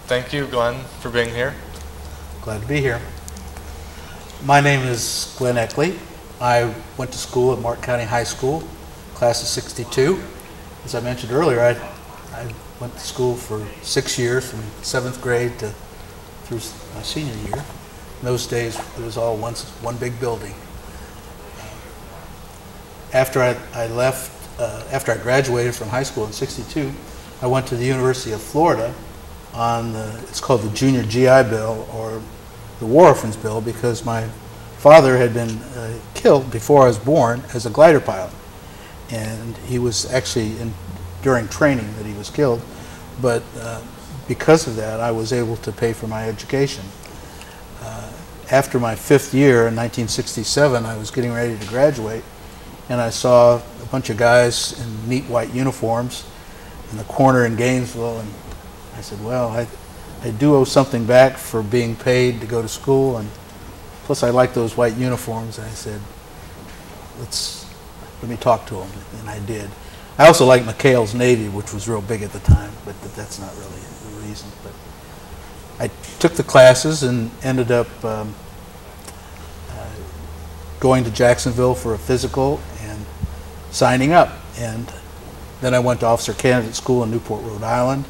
Thank you, Glenn, for being here. Glad to be here. My name is Glen Eckley. I went to school at Martin County High School, class of '62. As I mentioned earlier, I went to school for 6 years, from 7th grade through my senior year. In those days, it was all one big building. After I graduated from high school in '62, I went to the University of Florida on it's called the Junior GI Bill, or the War Orphans Bill, because my father had been killed before I was born as a glider pilot. And he was actually during training that he was killed, but because of that, I was able to pay for my education. After my 5th year in 1967, I was getting ready to graduate, and I saw a bunch of guys in neat white uniforms in the corner in Gainesville, and I said, well, I do owe something back for being paid to go to school, and plus I like those white uniforms. And I said, let me talk to them, and I did. I also liked McHale's Navy, which was real big at the time, but that's not really the reason. But I took the classes and ended up going to Jacksonville for a physical and signing up. And then I went to Officer Candidate School in Newport, Rhode Island.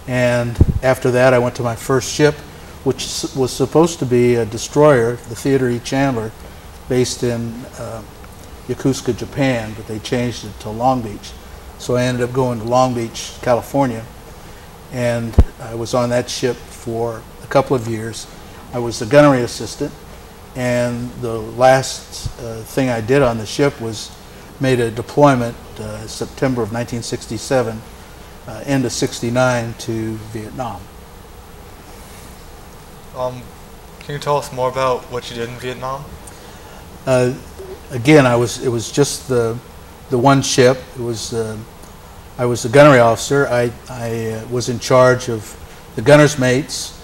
And after that, I went to my first ship, which was supposed to be a destroyer, the Theodore Chandler, based in Yokosuka, Japan, but they changed it to Long Beach. So I ended up going to Long Beach, California, and I was on that ship for a couple of years. I was the gunnery assistant, and the last thing I did on the ship was made a deployment September of 1967, end of '69 to Vietnam. Can you tell us more about what you did in Vietnam? Again, it was just the one ship. I was the gunnery officer. I was in charge of the gunner's mates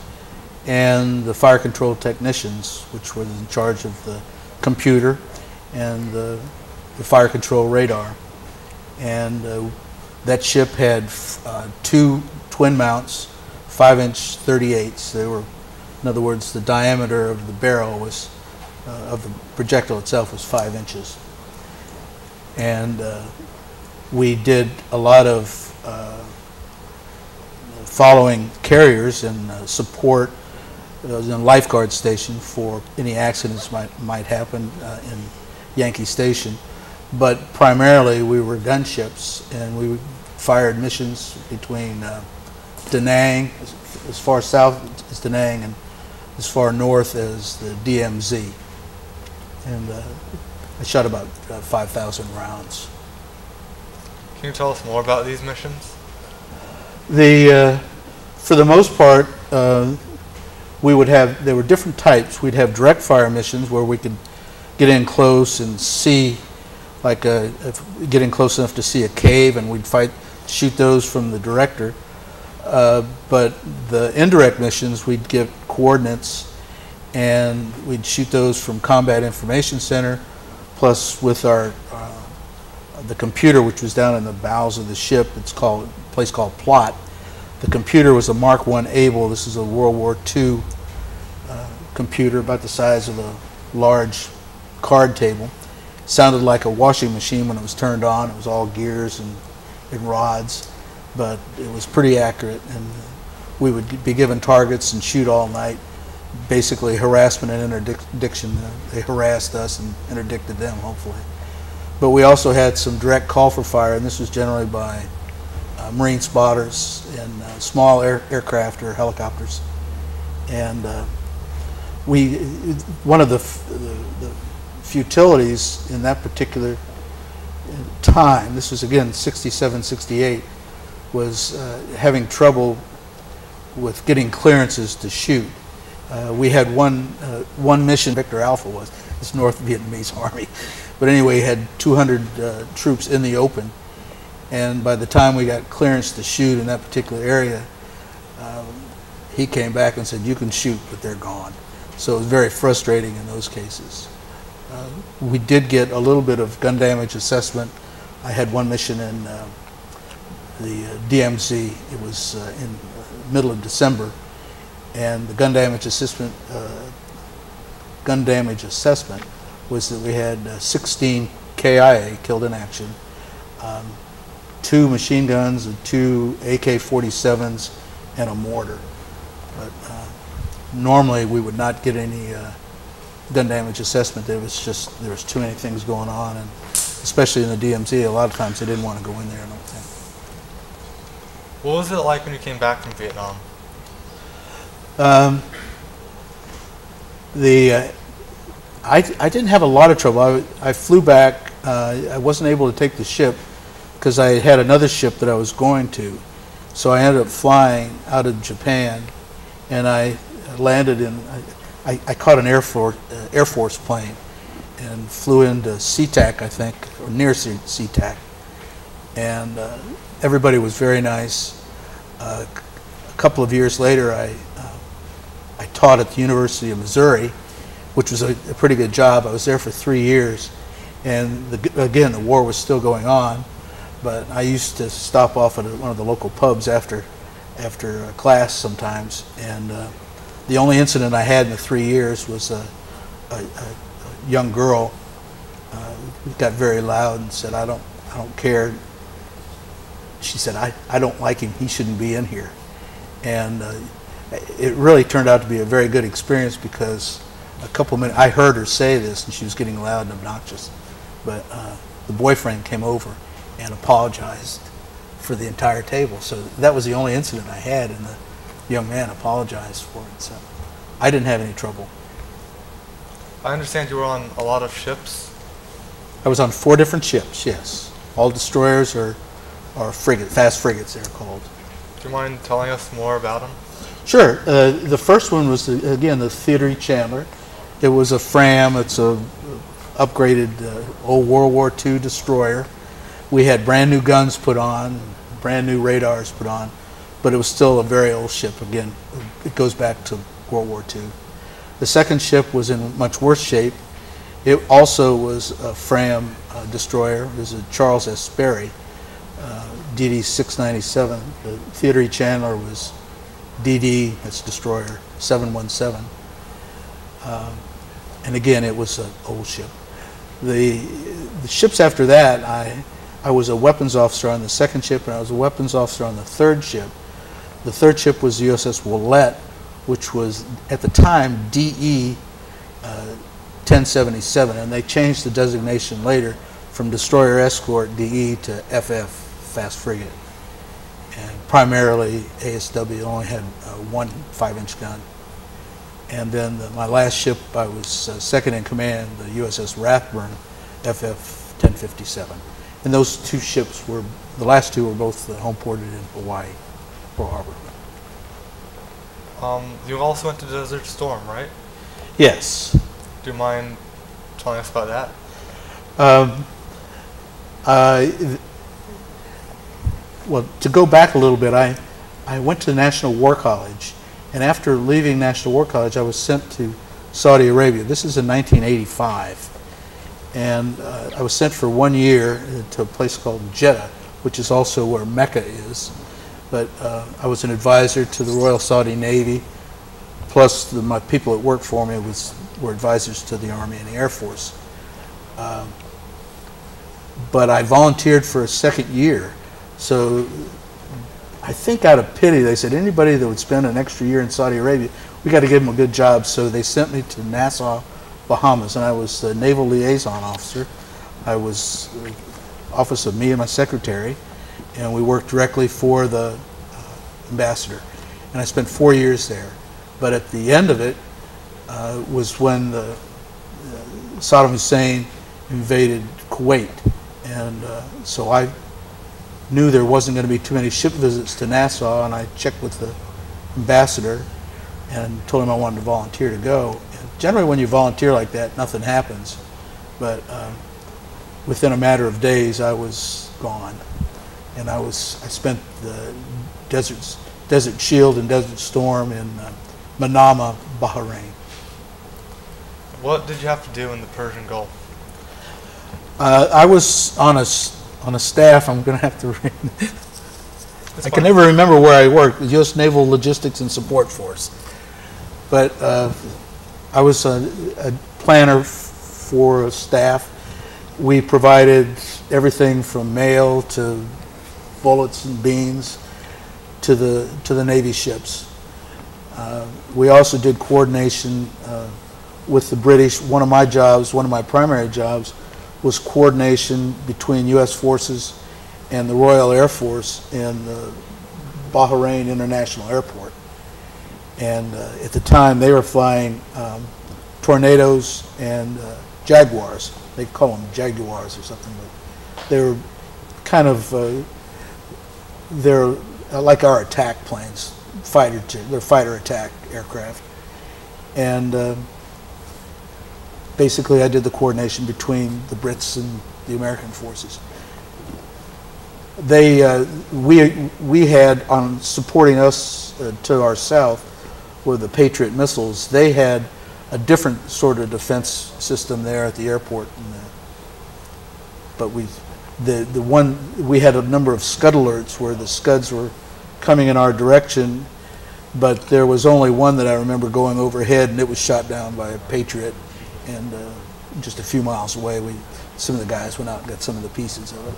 and the fire control technicians, which were in charge of the computer and the fire control radar. And that ship had 2 twin mounts, 5-inch 38s. They were, in other words, the diameter of the barrel was of the projectile itself was 5 inches. And we did a lot of following carriers and support in a lifeguard station for any accidents might happen in Yankee Station. But primarily we were gunships, and we fired missions between Da Nang, as far south as Da Nang, and as far north as the DMZ. And I shot about 5,000 rounds. Can you tell us more about these missions? For the most part, there were different types. We'd have direct fire missions where we could get in close and see, like getting close enough to see a cave, and we'd shoot those from the director. But the indirect missions, we'd give coordinates, and we'd shoot those from Combat Information Center, plus with our the computer, which was down in the bowels of the ship. It's a place called Plot. The computer was a Mark I Able. This is a World War II computer about the size of a large card table. It sounded like a washing machine when it was turned on. It was all gears and rods, but it was pretty accurate. And we would be given targets and shoot all night. Basically harassment and interdiction. They harassed us and interdicted them, hopefully. But we also had some direct call for fire, and this was generally by Marine spotters and small aircraft or helicopters. And one of the futilities in that particular time, this was again '67, '68, was having trouble with getting clearances to shoot. We had one mission, Victor Alpha was, this North Vietnamese Army. But anyway, he had 200 troops in the open, and by the time we got clearance to shoot in that particular area, he came back and said, you can shoot, but they're gone. So it was very frustrating in those cases. We did get a little bit of gun damage assessment. I had one mission in the DMZ. It was in middle of December, and the gun damage assessment was that we had 16 KIA killed in action, 2 machine guns, and 2 AK-47s, and a mortar. But normally we would not get any gun damage assessment. There was too many things going on, and especially in the DMZ, a lot of times they didn't want to go in there, I don't think. What was it like when you came back from Vietnam? I didn't have a lot of trouble. I flew back. I wasn't able to take the ship because I had another ship that I was going to. So I ended up flying out of Japan, and I landed in, I caught an Air Force plane and flew into SeaTac, I think, or near SeaTac. And everybody was very nice. A couple of years later, I taught at the University of Missouri, which was a pretty good job. I was there for 3 years, and again, the war was still going on, but I used to stop off at one of the local pubs after class sometimes, and the only incident I had in the 3 years was a young girl who got very loud and said, I don't care. She said, I don't like him, he shouldn't be in here. And it really turned out to be a very good experience, because a couple of minutes, I heard her say this, and she was getting loud and obnoxious, but the boyfriend came over and apologized for the entire table. So that was the only incident I had, and the young man apologized for it. So I didn't have any trouble. I understand you were on a lot of ships. I was on 4 different ships, yes. All destroyers or frigates, fast frigates they're called. Do you mind telling us more about them? Sure. The first one was, again, the Theodore Chandler. It was a Fram. It's a upgraded old World War II destroyer. We had brand new guns put on, brand new radars put on, but it was still a very old ship. Again, it goes back to World War II. The second ship was in much worse shape. It also was a Fram destroyer. It was a Charles S. Sperry, DD 697. The Theodore Chandler was DD, that's destroyer, 717. And again, it was an old ship. The ships after that, I was a weapons officer on the second ship, and I was a weapons officer on the third ship. The third ship was the USS Ovellet, which was, at the time, DE 1077, and they changed the designation later from Destroyer Escort DE to FF, Fast Frigate. And primarily, ASW only had one 5-inch gun. And then my last ship, I was second in command, the USS Rathburne, FF 1057. And those 2 ships were, the last 2 were both home ported in Hawaii, Pearl Harbor. You also went to Desert Storm, right? Yes. Do you mind telling us about that? Well, to go back a little bit, I went to the National War College, and after leaving National War College, I was sent to Saudi Arabia. This is in 1985. And I was sent for 1 year to a place called Jeddah, which is also where Mecca is. But I was an advisor to the Royal Saudi Navy, plus my people that worked for me were advisors to the Army and the Air Force. But I volunteered for a second year. So I think out of pity, they said, anybody that would spend an extra year in Saudi Arabia, we got to give them a good job. So they sent me to Nassau, Bahamas, and I was the Naval Liaison Officer. I was office of me and my secretary, and we worked directly for the ambassador. And I spent 4 years there. But at the end of it was when Saddam Hussein invaded Kuwait. And so I knew there wasn't going to be too many ship visits to Nassau, and I checked with the ambassador and told him I wanted to volunteer to go. And generally when you volunteer like that, nothing happens. But within a matter of days, I was gone. And I spent the Desert Shield and Desert Storm in Manama, Bahrain. What did you have to do in the Persian Gulf? I was on a staff. I'm going to have to read. I can never remember where I worked, the U.S. Naval Logistics and Support Force. But I was a planner for staff. We provided everything from mail to bullets and beans to the Navy ships. We also did coordination with the British. One of my primary jobs was coordination between U.S. forces and the Royal Air Force in the Bahrain International Airport. And at the time, they were flying Tornadoes and Jaguars. They call them Jaguars or something. But they were kind of, they're like our attack planes, they're fighter attack aircraft. And basically, I did the coordination between the Brits and the American forces. We had on supporting us to our south were the Patriot missiles. They had a different sort of defense system there at the airport. But we had a number of Scud alerts where the Scuds were coming in our direction, but there was only one that I remember going overhead, and it was shot down by a Patriot. And just a few miles away, some of the guys went out and got some of the pieces of it.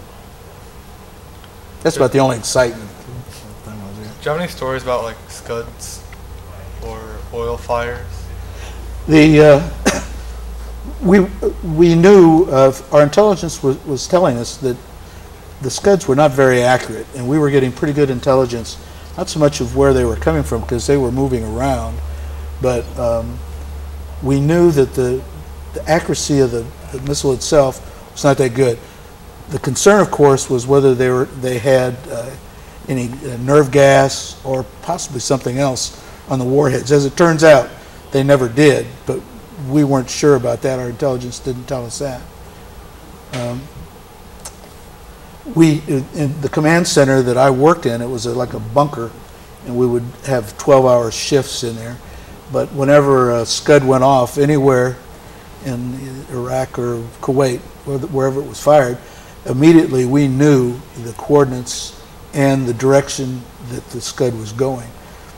That's about the only excitement thing I was there. Do you have any stories about like Scuds or oil fires? We knew, our intelligence was telling us that the Scuds were not very accurate, and we were getting pretty good intelligence, not so much of where they were coming from because they were moving around, but we knew that the accuracy of the missile itself was not that good. The concern, of course, was whether they had any nerve gas or possibly something else on the warheads. As it turns out, they never did, but we weren't sure about that. Our intelligence didn't tell us that. In the command center that I worked in, it was like a bunker, and we would have 12-hour shifts in there. But whenever a Scud went off anywhere in Iraq or Kuwait, wherever it was fired, immediately we knew the coordinates and the direction that the Scud was going.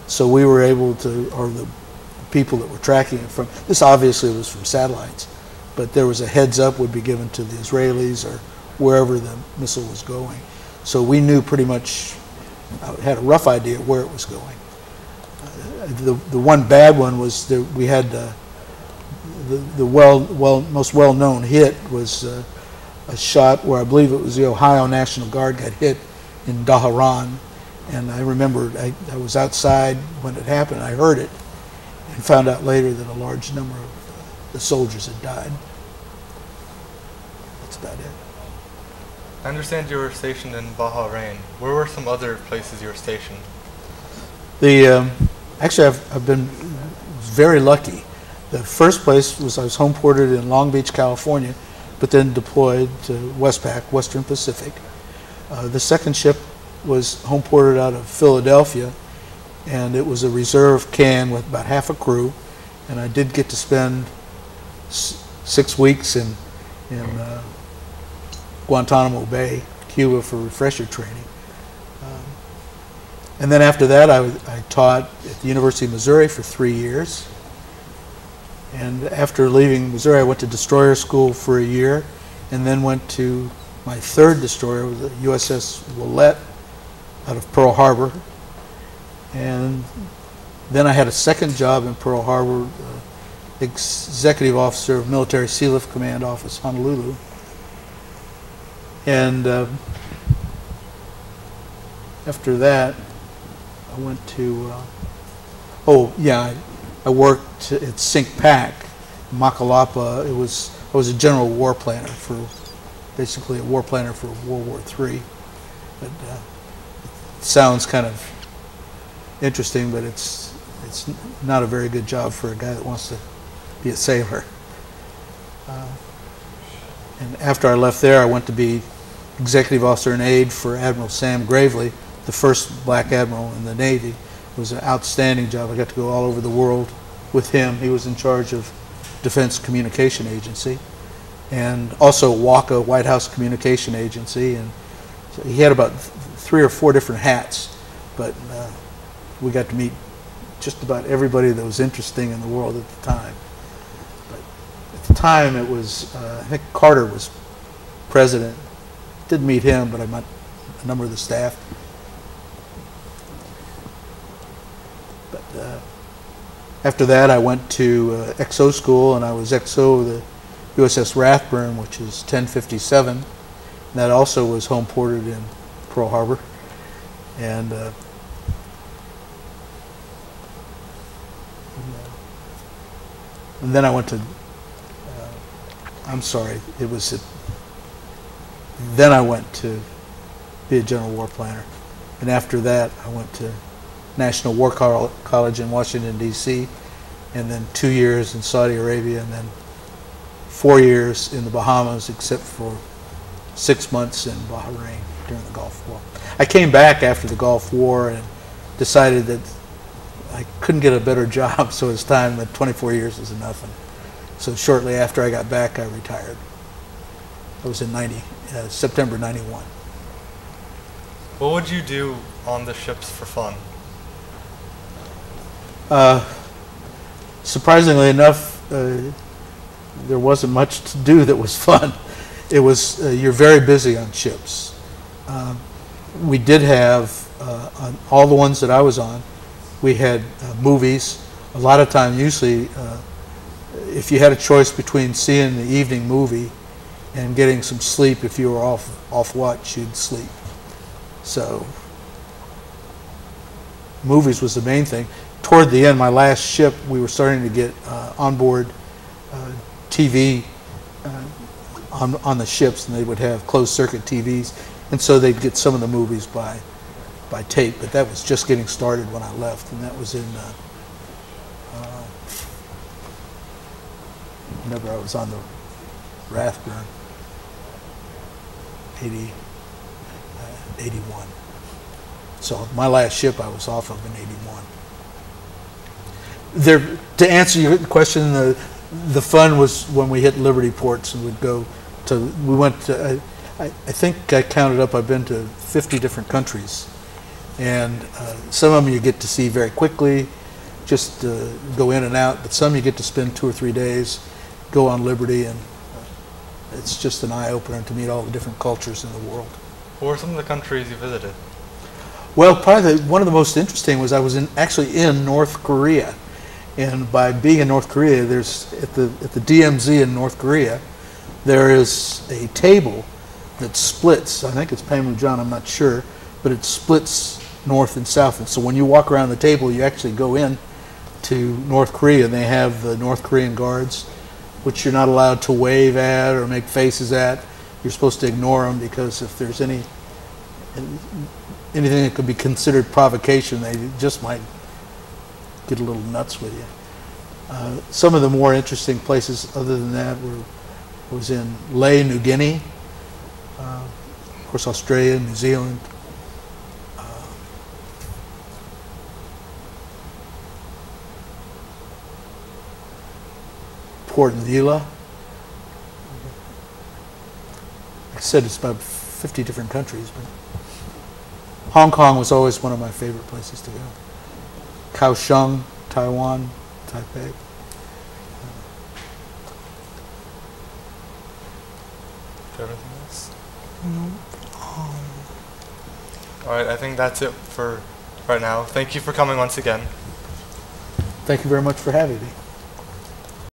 So we were able to, or the people that were tracking it from, this obviously was from satellites, but there was a heads up would be given to the Israelis or wherever the missile was going. So we knew pretty much, had a rough idea where it was going. The one bad one was that we had the most well-known hit was a shot where I believe it was the Ohio National Guard got hit in Dhahran, and I remember I was outside when it happened. I heard it and found out later that a large number of the soldiers had died. That's about it. I understand you were stationed in Bahrain. Where were some other places you were stationed? Actually, I've been very lucky. The first place was I was home ported in Long Beach, California, but then deployed to Westpac, Western Pacific. The second ship was home ported out of Philadelphia, and it was a reserve can with about half a crew, and I did get to spend 6 weeks in Guantanamo Bay, Cuba, for refresher training. And then after that, I taught at the University of Missouri for 3 years. And after leaving Missouri, I went to destroyer school for a year, and then went to my third destroyer, was the USS Ovellet out of Pearl Harbor. And then I had a second job in Pearl Harbor, executive officer of Military Sealift Command Office, Honolulu. And after that, I went to, I worked at Sink Pack, Makalapa. I was a general war planner basically a war planner for World War III. But it sounds kind of interesting, but it's not a very good job for a guy that wants to be a sailor. And after I left there, I went to be executive officer and aide for Admiral Sam Gravely, the first black admiral in the Navy. It was an outstanding job. I got to go all over the world with him. He was in charge of Defense Communication Agency and also WACA, White House Communication Agency. And so he had about 3 or 4 different hats. but we got to meet just about everybody that was interesting in the world at the time. But at the time, it was, I think Carter was president. Didn't meet him, but I met a number of the staff. But after that, I went to XO school, and I was XO of the USS Rathburne, which is 1057. And that also was home ported in Pearl Harbor. And then I went to, then I went to be a general war planner. And after that, I went to National War College in Washington, D.C., and then 2 years in Saudi Arabia, and then 4 years in the Bahamas, except for 6 months in Bahrain during the Gulf War. I came back after the Gulf War and decided that I couldn't get a better job, so it's time that 24 years is enough. And so shortly after I got back, I retired. That was in September 91. What would you do on the ships for fun? Surprisingly enough, there wasn't much to do that was fun. It was, you're very busy on ships. We did have, on all the ones that I was on, we had movies. A lot of time, usually, if you had a choice between seeing the evening movie and getting some sleep, if you were off watch, you'd sleep. So movies was the main thing. Toward the end, my last ship, we were starting to get onboard TV on the ships, and they would have closed circuit TVs, and so they'd get some of the movies by tape. But that was just getting started when I left, and that was in whenever I was on the Rathburne, 81. So my last ship I was off of in 81. To answer your question, the fun was when we hit Liberty ports and we went to, I think I counted up, I've been to 50 different countries. And some of them you get to see very quickly, just go in and out, but some you get to spend 2 or 3 days, go on Liberty, and it's just an eye-opener to meet all the different cultures in the world. What were some of the countries you visited? Well, probably one of the most interesting was I was actually in North Korea. And by being in North Korea, there's at the DMZ in North Korea, there is a table that splits. I think it's Panmunjom, I'm not sure, but it splits north and south. And so when you walk around the table, you actually go in to North Korea, and they have the North Korean guards, which you're not allowed to wave at or make faces at. You're supposed to ignore them, because if there's anything that could be considered provocation, they just might get a little nuts with you. Some of the more interesting places other than that was in Lae, New Guinea, of course Australia, New Zealand, Port Vila. Like I said, it's about 50 different countries, but Hong Kong was always one of my favorite places to go. Kaohsiung, Taiwan, Taipei. Everything else? All right, I think that's it for right now. Thank you for coming once again. Thank you very much for having me.